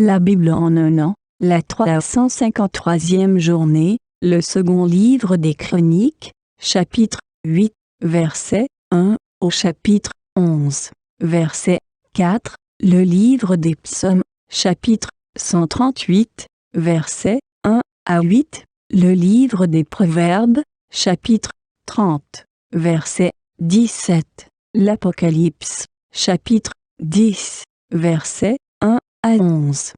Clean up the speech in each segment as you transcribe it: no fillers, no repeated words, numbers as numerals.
La Bible en un an, la 353e journée, le second livre des Chroniques, chapitre 8, verset 1 au chapitre 11, verset 4, le livre des Psaumes, chapitre 138, verset 1 à 8, le livre des Proverbes, chapitre 30, verset 17, l'Apocalypse, chapitre 10, verset 1 à 11.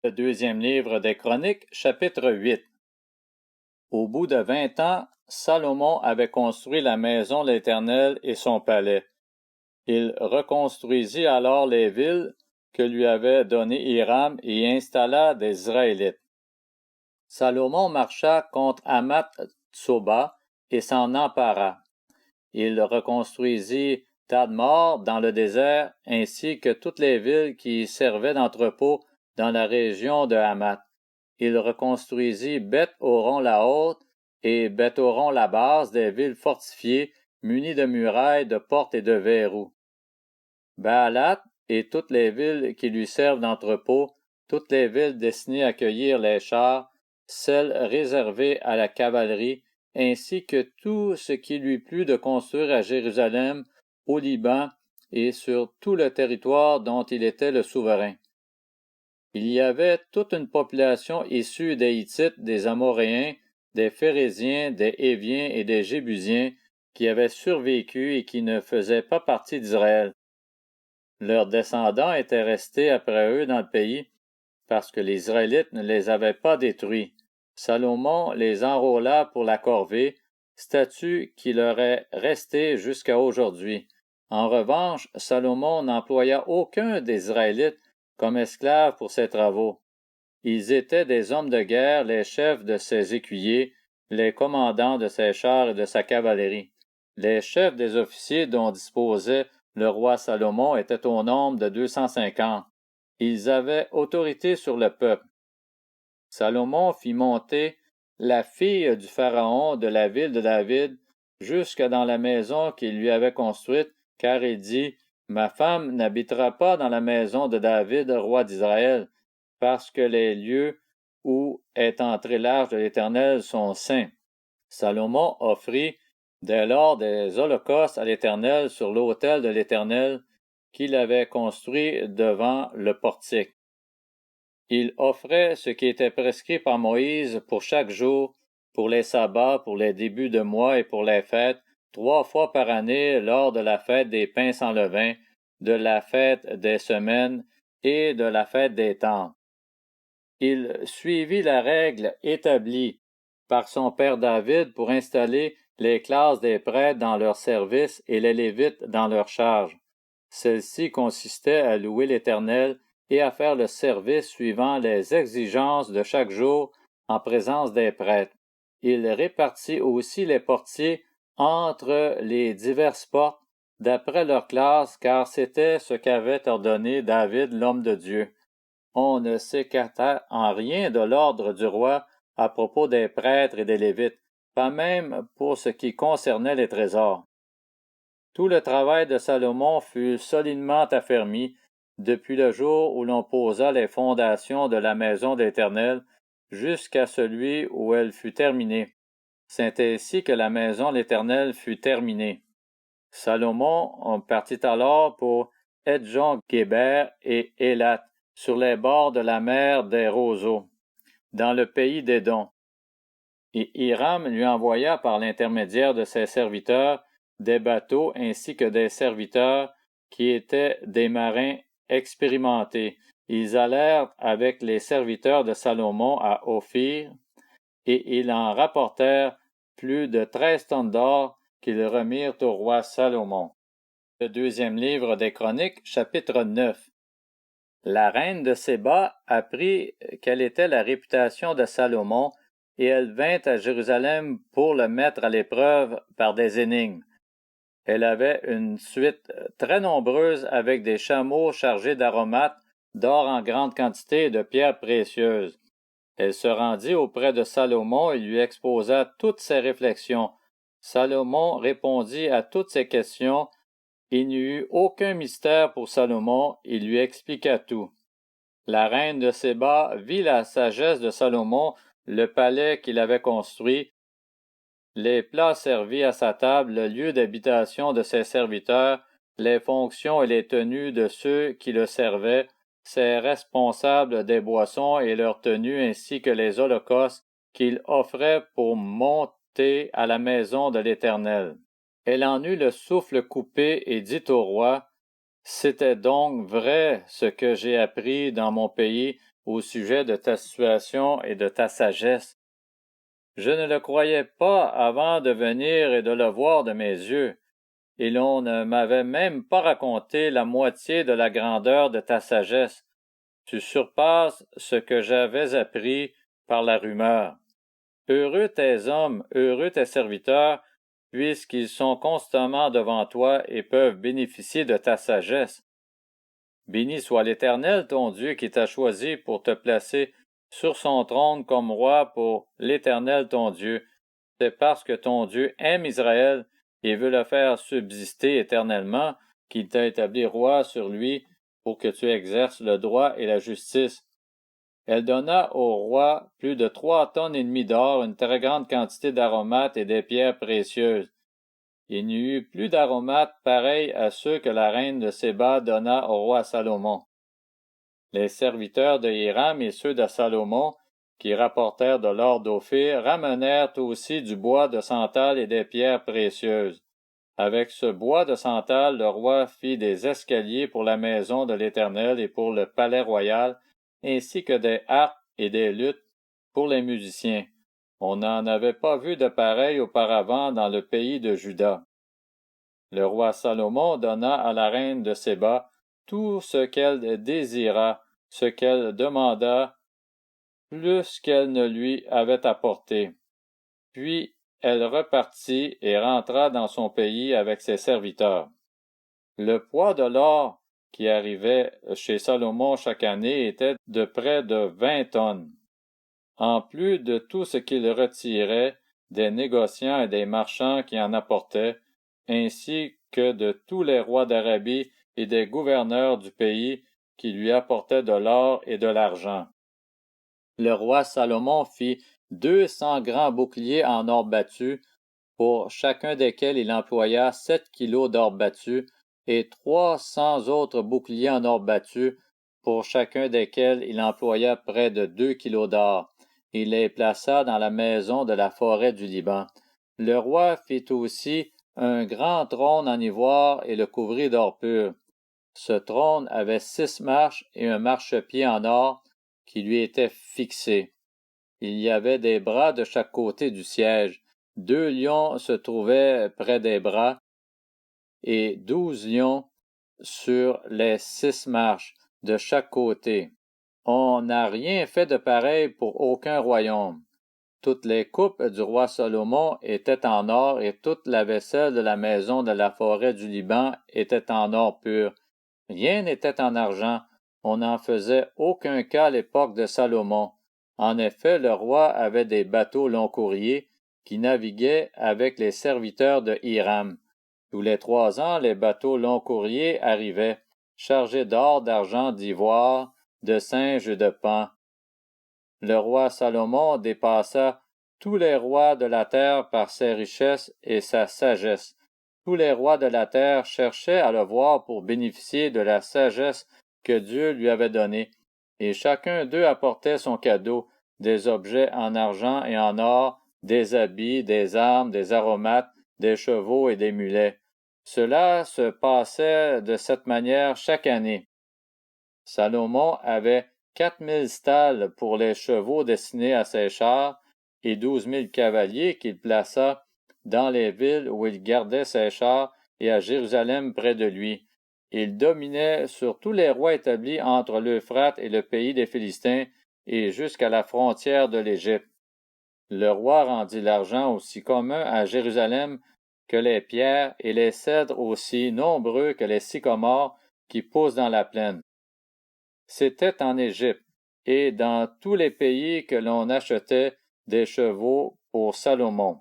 Le deuxième livre des Chroniques, chapitre 8. Au bout de 20 ans, Salomon avait construit la maison de l'Éternel et son palais. Il reconstruisit alors les villes que lui avait données Hiram et y installa des Israélites. Salomon marcha contre Hamath-Tsoba et s'en empara. Il reconstruisit Tadmor dans le désert, ainsi que toutes les villes qui servaient d'entrepôt dans la région de Hamath. Il reconstruisit Beth-Horon-la-Haute et Beth-Horon-la-Basse, des villes fortifiées, munies de murailles, de portes et de verrous. Baalat et toutes les villes qui lui servent d'entrepôt, toutes les villes destinées à accueillir les chars, celles réservées à la cavalerie, ainsi que tout ce qui lui plut de construire à Jérusalem, au Liban et sur tout le territoire dont il était le souverain. Il y avait toute une population issue des Hittites, des Amoréens, des Phéréziens, des Héviens et des Jébusiens qui avaient survécu et qui ne faisaient pas partie d'Israël. Leurs descendants étaient restés après eux dans le pays parce que les Israélites ne les avaient pas détruits. Salomon les enrôla pour la corvée, statut qui leur est resté jusqu'à aujourd'hui. En revanche, Salomon n'employa aucun des Israélites comme esclaves pour ses travaux. Ils étaient des hommes de guerre, les chefs de ses écuyers, les commandants de ses chars et de sa cavalerie. Les chefs des officiers dont disposait le roi Salomon étaient au nombre de 250. Ils avaient autorité sur le peuple. Salomon fit monter la fille du Pharaon de la ville de David jusque dans la maison qu'il lui avait construite, car il dit, « Ma femme n'habitera pas dans la maison de David, roi d'Israël, parce que les lieux où est entré l'arche de l'Éternel sont saints. » Salomon offrit dès lors des holocaustes à l'Éternel sur l'autel de l'Éternel qu'il avait construit devant le portique. Il offrait ce qui était prescrit par Moïse pour chaque jour, pour les sabbats, pour les débuts de mois et pour les fêtes, 3 fois par année lors de la fête des pains sans levain, de la fête des semaines et de la fête des tentes. Il suivit la règle établie par son père David pour installer les classes des prêtres dans leur service et les Lévites dans leur charge. Celle-ci consistait à louer l'Éternel et à faire le service suivant les exigences de chaque jour en présence des prêtres. Il répartit aussi les portiers entre les diverses portes d'après leur classe, car c'était ce qu'avait ordonné David, l'homme de Dieu. On ne s'écarta en rien de l'ordre du roi à propos des prêtres et des Lévites, pas même pour ce qui concernait les trésors. Tout le travail de Salomon fut solidement affermi depuis le jour où l'on posa les fondations de la maison de l'Éternel jusqu'à celui où elle fut terminée. C'est ainsi que la maison de l'Éternel fut terminée. Salomon partit alors pour Edjon-Guéber et Élat, sur les bords de la mer des Roseaux, dans le pays d'Édom. Et Hiram lui envoya par l'intermédiaire de ses serviteurs des bateaux ainsi que des serviteurs qui étaient des marins expérimentés. Ils allèrent avec les serviteurs de Salomon à Ophir, et ils en rapportèrent plus de 13 tonnes d'or qu'ils remirent au roi Salomon. Le deuxième livre des Chroniques, chapitre 9. La reine de Séba apprit quelle était la réputation de Salomon, et elle vint à Jérusalem pour le mettre à l'épreuve par des énigmes. Elle avait une suite très nombreuse avec des chameaux chargés d'aromates, d'or en grande quantité et de pierres précieuses. Elle se rendit auprès de Salomon et lui exposa toutes ses réflexions. Salomon répondit à toutes ses questions. Il n'y eut aucun mystère pour Salomon, il lui expliqua tout. La reine de Séba vit la sagesse de Salomon, le palais qu'il avait construit, les plats servis à sa table, le lieu d'habitation de ses serviteurs, les fonctions et les tenues de ceux qui le servaient, ses responsables des boissons et leurs tenues, ainsi que les holocaustes qu'il offrait pour monter à la maison de l'Éternel. Elle en eut le souffle coupé et dit au roi, « C'était donc vrai ce que j'ai appris dans mon pays au sujet de ta situation et de ta sagesse. Je ne le croyais pas avant de venir et de le voir de mes yeux, et l'on ne m'avait même pas raconté la moitié de la grandeur de ta sagesse. Tu surpasses ce que j'avais appris par la rumeur. Heureux tes hommes, heureux tes serviteurs, puisqu'ils sont constamment devant toi et peuvent bénéficier de ta sagesse. Béni soit l'Éternel ton Dieu qui t'a choisi pour te placer sur son trône comme roi pour l'Éternel ton Dieu. C'est parce que ton Dieu aime Israël et veut le faire subsister éternellement qu'il t'a établi roi sur lui pour que tu exerces le droit et la justice. Elle donna au roi plus de 3,5 tonnes d'or, une très grande quantité d'aromates et des pierres précieuses. Il n'y eut plus d'aromates pareils à ceux que la reine de Séba donna au roi Salomon. Les serviteurs de Hiram et ceux de Salomon, qui rapportèrent de l'or d'Ophir, ramenèrent aussi du bois de santal et des pierres précieuses. Avec ce bois de santal, le roi fit des escaliers pour la maison de l'Éternel et pour le palais royal, ainsi que des harpes et des luttes pour les musiciens. On n'en avait pas vu de pareil auparavant dans le pays de Juda. Le roi Salomon donna à la reine de Séba tout ce qu'elle désira, ce qu'elle demanda, plus qu'elle ne lui avait apporté. Puis elle repartit et rentra dans son pays avec ses serviteurs. Le poids de l'or qui arrivait chez Salomon chaque année était de près de 20 tonnes. En plus de tout ce qu'il retirait des négociants et des marchands qui en apportaient, ainsi que de tous les rois d'Arabie et des gouverneurs du pays qui lui apportaient de l'or et de l'argent. Le roi Salomon fit 200 grands boucliers en or battu, pour chacun desquels il employa 7 kilos d'or battu, et 300 autres boucliers en or battu, pour chacun desquels il employa près de 2 kilos d'or. Il les plaça dans la maison de la forêt du Liban. Le roi fit aussi un grand trône en ivoire et le couvrit d'or pur. Ce trône avait 6 marches et un marchepied en or qui lui était fixé. Il y avait des bras de chaque côté du siège. 2 lions se trouvaient près des bras et 12 lions sur les 6 marches de chaque côté. On n'a rien fait de pareil pour aucun royaume. Toutes les coupes du roi Salomon étaient en or et toute la vaisselle de la maison de la forêt du Liban était en or pur. Rien n'était en argent. On n'en faisait aucun cas à l'époque de Salomon. En effet, le roi avait des bateaux long courriers qui naviguaient avec les serviteurs de Hiram. Tous les 3 ans, les bateaux long courriers arrivaient, chargés d'or, d'argent, d'ivoire, de singes et de paons. Le roi Salomon dépassa tous les rois de la terre par ses richesses et sa sagesse. Tous les rois de la terre cherchaient à le voir pour bénéficier de la sagesse que Dieu lui avait donnée, et chacun d'eux apportait son cadeau, des objets en argent et en or, des habits, des armes, des aromates, des chevaux et des mulets. Cela se passait de cette manière chaque année. Salomon avait 4 000 stalles pour les chevaux destinés à ses chars et 12 000 cavaliers qu'il plaça dans les villes où il gardait ses chars et à Jérusalem près de lui. Il dominait sur tous les rois établis entre l'Euphrate et le pays des Philistins et jusqu'à la frontière de l'Égypte. Le roi rendit l'argent aussi commun à Jérusalem que les pierres et les cèdres aussi nombreux que les sycomores qui poussent dans la plaine. C'était en Égypte et dans tous les pays que l'on achetait des chevaux pour Salomon.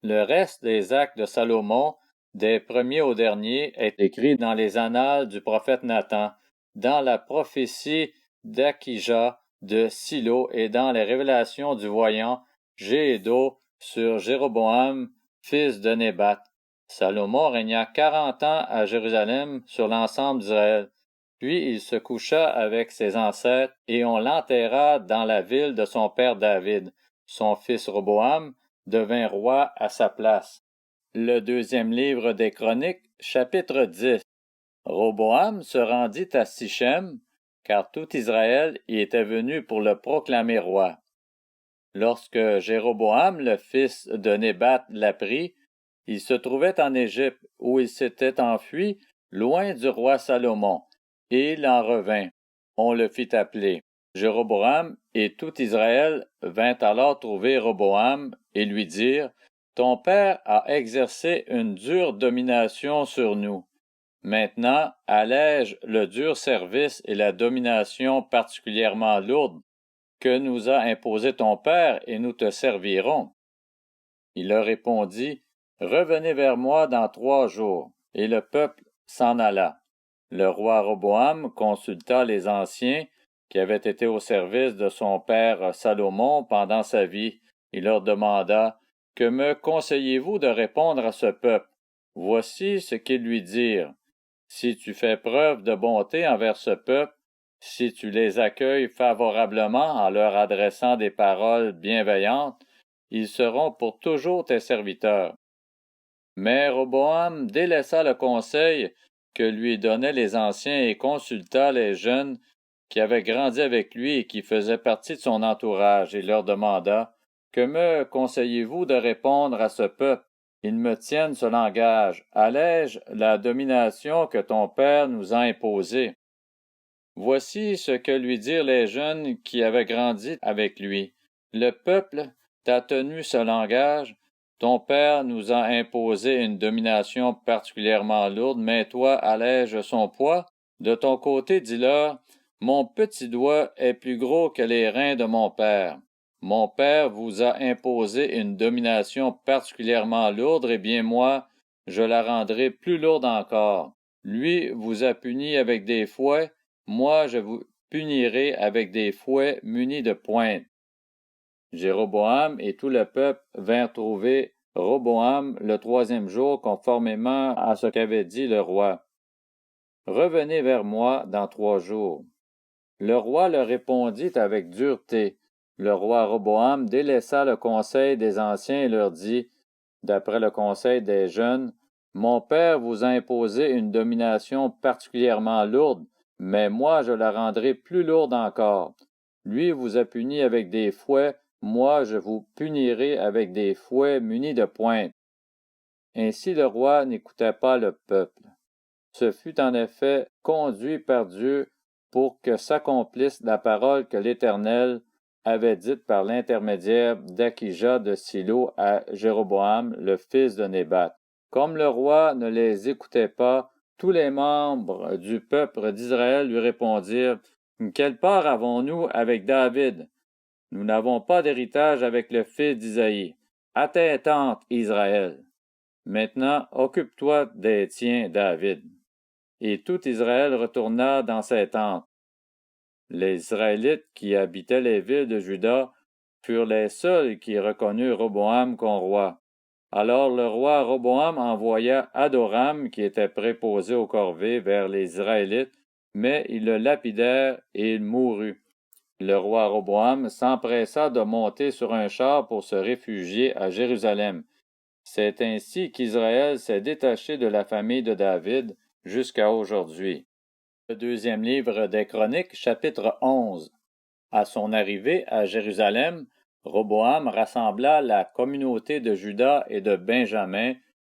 Le reste des actes de Salomon, des premiers aux derniers, est écrit dans les annales du prophète Nathan, dans la prophétie d'Akija de Silo et dans les révélations du voyant Jéhédo sur Jéroboam, fils de Nébat. Salomon régna 40 ans à Jérusalem sur l'ensemble d'Israël. Puis il se coucha avec ses ancêtres, et on l'enterra dans la ville de son père David. Son fils Roboam devint roi à sa place. Le deuxième livre des Chroniques, chapitre 10. Roboam se rendit à Sichem, car tout Israël y était venu pour le proclamer roi. Lorsque Jéroboam, le fils de Nébat, l'apprit, il se trouvait en Égypte, où il s'était enfui, loin du roi Salomon, et il en revint. On le fit appeler. Jéroboam et tout Israël vint alors trouver Roboam et lui dire, « Ton père a exercé une dure domination sur nous. Maintenant, allège le dur service et la domination particulièrement lourde que nous a imposé ton père, et nous te servirons. » Il leur répondit, « Revenez vers moi dans 3 jours. » Et le peuple s'en alla. Le roi Roboam consulta les anciens qui avaient été au service de son père Salomon pendant sa vie. Il leur demanda, « Que me conseillez-vous de répondre à ce peuple? » Voici ce qu'ils lui dirent. « Si tu fais preuve de bonté envers ce peuple, si tu les accueilles favorablement en leur adressant des paroles bienveillantes, ils seront pour toujours tes serviteurs. » Mais Roboam délaissa le conseil que lui donnaient les anciens et consulta les jeunes qui avaient grandi avec lui et qui faisaient partie de son entourage, et leur demanda, « Que me conseillez-vous de répondre à ce peuple? Ils me tiennent ce langage. Allège la domination que ton père nous a imposée. » Voici ce que lui dirent les jeunes qui avaient grandi avec lui. « Le peuple t'a tenu ce langage. Ton père nous a imposé une domination particulièrement lourde, mais toi allège son poids. De ton côté, dis-leur, « Mon petit doigt est plus gros que les reins de mon père. Mon père vous a imposé une domination particulièrement lourde, et bien moi, je la rendrai plus lourde encore. Lui vous a puni avec des fouets, moi je vous punirai avec des fouets munis de pointes. » Jéroboam et tout le peuple vinrent trouver Roboam le 3e jour, conformément à ce qu'avait dit le roi. « Revenez vers moi dans 3 jours. » Le roi leur répondit avec dureté. Le roi Roboam délaissa le conseil des anciens et leur dit, d'après le conseil des jeunes, « Mon père vous a imposé une domination particulièrement lourde, mais moi je la rendrai plus lourde encore. Lui vous a puni avec des fouets, moi je vous punirai avec des fouets munis de pointes. » Ainsi le roi n'écoutait pas le peuple. Ce fut en effet conduit par Dieu pour que s'accomplisse la parole que l'Éternel avait dite par l'intermédiaire d'Akija de Silo à Jéroboam, le fils de Nébat. Comme le roi ne les écoutait pas, tous les membres du peuple d'Israël lui répondirent, « Quelle part avons-nous avec David? Nous n'avons pas d'héritage avec le fils d'Isaïe. À tes tentes, Israël. Maintenant, occupe-toi des tiens, David. » Et tout Israël retourna dans ses tentes. Les Israélites qui habitaient les villes de Juda furent les seuls qui reconnurent Roboam comme roi. Alors le roi Roboam envoya Adoram, qui était préposé aux corvées, vers les Israélites, mais ils le lapidèrent et il mourut. Le roi Roboam s'empressa de monter sur un char pour se réfugier à Jérusalem. C'est ainsi qu'Israël s'est détaché de la famille de David jusqu'à aujourd'hui. Le deuxième livre des Chroniques, chapitre 11. À son arrivée à Jérusalem, Roboam rassembla la communauté de Juda et de Benjamin,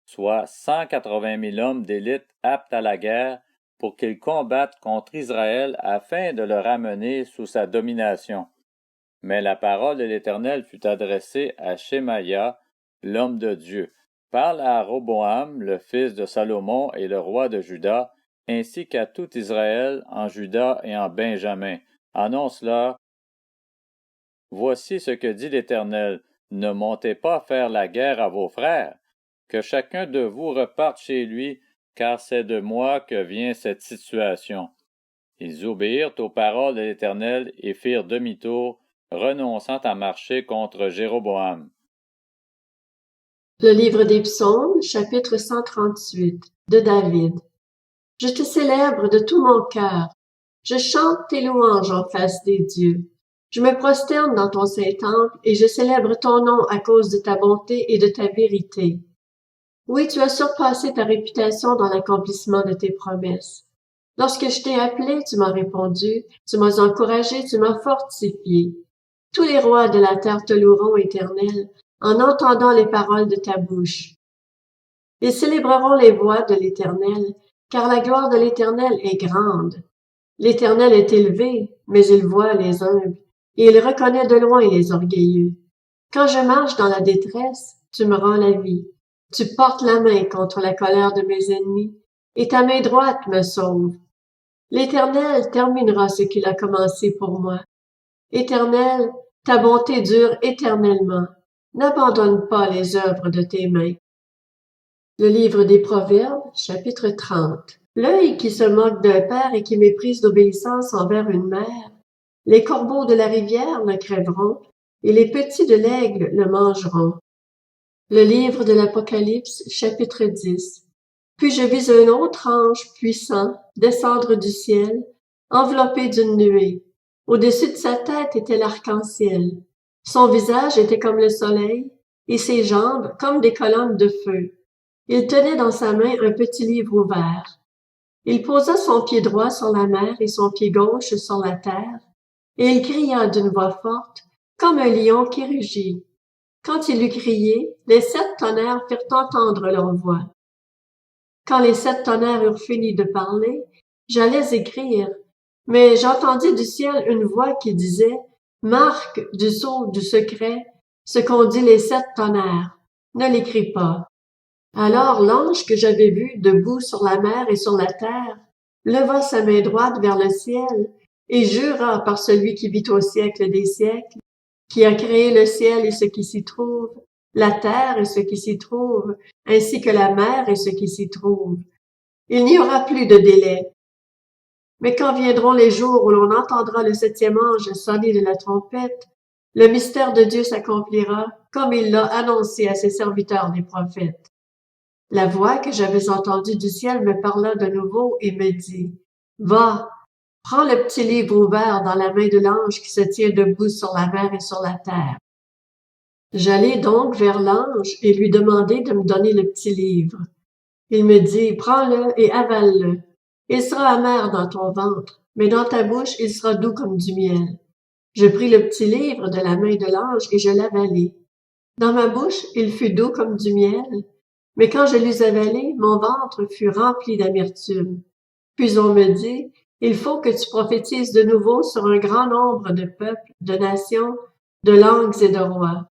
soit 180 000 hommes d'élite aptes à la guerre, pour qu'ils combattent contre Israël afin de le ramener sous sa domination. Mais la parole de l'Éternel fut adressée à Shemaïa, l'homme de Dieu. « Parle à Roboam, le fils de Salomon et le roi de Juda, ainsi qu'à tout Israël en Juda et en Benjamin. Annonce-leur, voici ce que dit l'Éternel, ne montez pas faire la guerre à vos frères, que chacun de vous reparte chez lui, car c'est de moi que vient cette situation. » Ils obéirent aux paroles de l'Éternel et firent demi-tour, renonçant à marcher contre Jéroboam. Le livre des Psaumes, chapitre 138, de David. Je te célèbre de tout mon cœur. Je chante tes louanges en face des dieux. Je me prosterne dans ton saint temple et je célèbre ton nom à cause de ta bonté et de ta vérité. Oui, tu as surpassé ta réputation dans l'accomplissement de tes promesses. Lorsque je t'ai appelé, tu m'as répondu, tu m'as encouragé, tu m'as fortifié. Tous les rois de la terre te loueront, Éternel, en entendant les paroles de ta bouche. Ils célébreront les voies de l'Éternel, car la gloire de l'Éternel est grande. L'Éternel est élevé, mais il voit les humbles, et il reconnaît de loin les orgueilleux. Quand je marche dans la détresse, tu me rends la vie. Tu portes la main contre la colère de mes ennemis, et ta main droite me sauve. L'Éternel terminera ce qu'il a commencé pour moi. Éternel, ta bonté dure éternellement. N'abandonne pas les œuvres de tes mains. Le livre des Proverbes, chapitre 30. L'œil qui se moque d'un père et qui méprise l'obéissance envers une mère. Les corbeaux de la rivière le crèveront, et les petits de l'aigle le mangeront. Le livre de l'Apocalypse, chapitre 10. Puis je vis un autre ange puissant descendre du ciel, enveloppé d'une nuée. Au-dessus de sa tête était l'arc-en-ciel. Son visage était comme le soleil, et ses jambes comme des colonnes de feu. Il tenait dans sa main un petit livre ouvert. Il posa son pied droit sur la mer et son pied gauche sur la terre, et il cria d'une voix forte, comme un lion qui rugit. Quand il eut crié, les 7 tonnerres firent entendre leur voix. Quand les 7 tonnerres eurent fini de parler, j'allais écrire, mais j'entendis du ciel une voix qui disait, marque du sceau du secret, ce qu'ont dit les 7 tonnerres. Ne l'écris pas. Alors l'ange que j'avais vu debout sur la mer et sur la terre leva sa main droite vers le ciel et jura par celui qui vit au siècle des siècles, qui a créé le ciel et ce qui s'y trouve, la terre et ce qui s'y trouve, ainsi que la mer et ce qui s'y trouve. Il n'y aura plus de délai. Mais quand viendront les jours où l'on entendra le 7e ange sonner de la trompette, le mystère de Dieu s'accomplira comme il l'a annoncé à ses serviteurs les prophètes. La voix que j'avais entendue du ciel me parla de nouveau et me dit, « Va, prends le petit livre ouvert dans la main de l'ange qui se tient debout sur la mer et sur la terre. » J'allai donc vers l'ange et lui demandai de me donner le petit livre. Il me dit, « Prends-le et avale-le. Il sera amer dans ton ventre, mais dans ta bouche il sera doux comme du miel. » Je pris le petit livre de la main de l'ange et je l'avalai. Dans ma bouche il fut doux comme du miel, mais quand je l'eus avalé, mon ventre fut rempli d'amertume. Puis on me dit, il faut que tu prophétises de nouveau sur un grand nombre de peuples, de nations, de langues et de rois.